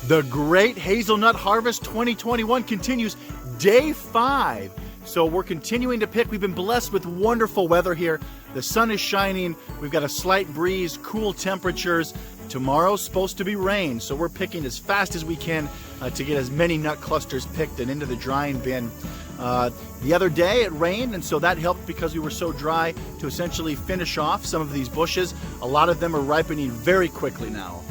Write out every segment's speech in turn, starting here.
The Great Hazelnut Harvest 2021 continues day 5. So we're continuing to pick. We've been blessed with wonderful weather here. The sun is shining. We've got a slight breeze, cool temperatures. Tomorrow's supposed to be rain, so we're picking as fast as we can to get as many nut clusters picked and into the drying bin. The other day it rained, and so that helped because we were so dry to essentially finish off some of these bushes. A lot of them are ripening very quickly now.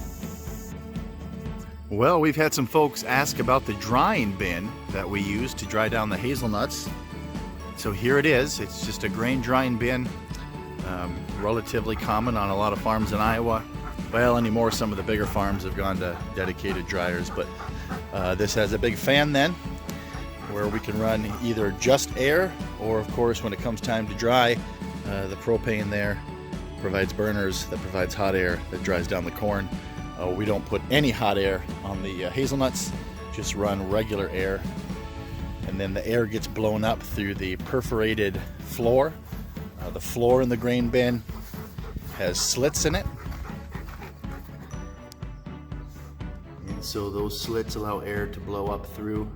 Well, we've had some folks ask about the drying bin that we use to dry down the hazelnuts. So here it is. It's just a grain drying bin, relatively common on a lot of farms in Iowa. Well, anymore some of the bigger farms have gone to dedicated dryers, but this has a big fan then where we can run either just air or, of course, when it comes time to dry, the propane there provides burners that provides hot air that dries down the corn. We don't put any hot air on the hazelnuts, just run regular air. And then the air gets blown up through the perforated floor. The floor in the grain bin has slits in it. And so those slits allow air to blow up through.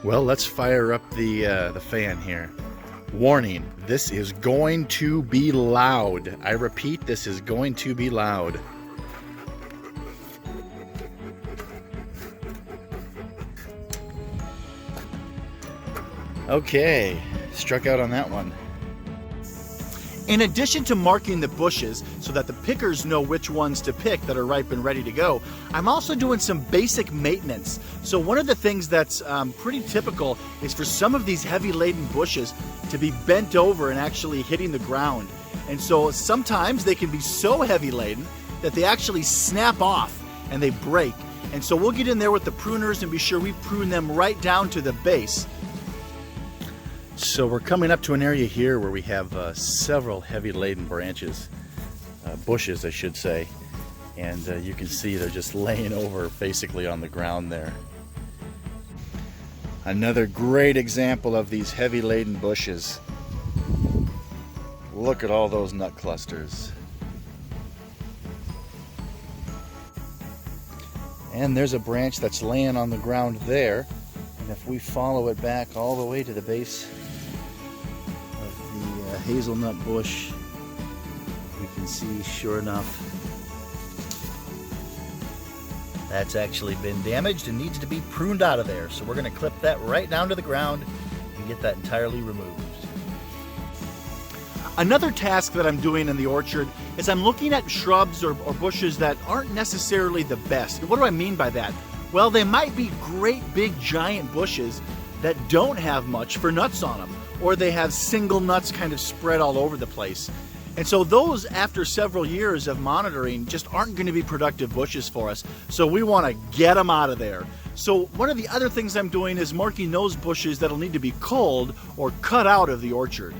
Well, let's fire up the fan here. Warning, this is going to be loud. I repeat, this is going to be loud. Okay, struck out on that one. In addition to marking the bushes so that the pickers know which ones to pick that are ripe and ready to go, I'm also doing some basic maintenance. So one of the things that's pretty typical is for some of these heavy laden bushes to be bent over and actually hitting the ground. And so sometimes they can be so heavy laden that they actually snap off and they break. And so we'll get in there with the pruners and be sure we prune them right down to the base. So we're coming up to an area here where we have several heavy laden branches, bushes I should say, and you can see they're just laying over basically on the ground there. Another great example of these heavy laden bushes. Look at all those nut clusters. And there's a branch that's laying on the ground there, and if we follow it back all the way to the base hazelnut bush, we can see, sure enough, that's actually been damaged and needs to be pruned out of there. So we're going to clip that right down to the ground and get that entirely removed. Another task that I'm doing in the orchard is I'm looking at shrubs or bushes that aren't necessarily the best. What do I mean by that? Well, they might be great big giant bushes that don't have much for nuts on them, or they have single nuts kind of spread all over the place. And so those, after several years of monitoring, just aren't going to be productive bushes for us. So we want to get them out of there. So one of the other things I'm doing is marking those bushes that'll need to be culled or cut out of the orchard.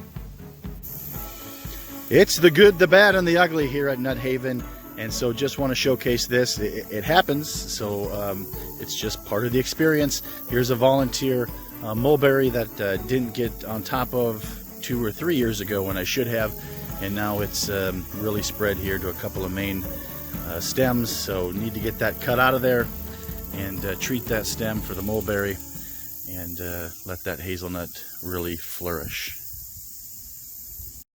It's the good, the bad, and the ugly here at Nut Haven. And so just want to showcase this. It happens, so it's just part of the experience. Here's a volunteer mulberry that didn't get on top of 2 or 3 years ago when I should have, and now it's really spread here to a couple of main stems, so need to get that cut out of there and treat that stem for the mulberry and let that hazelnut really flourish.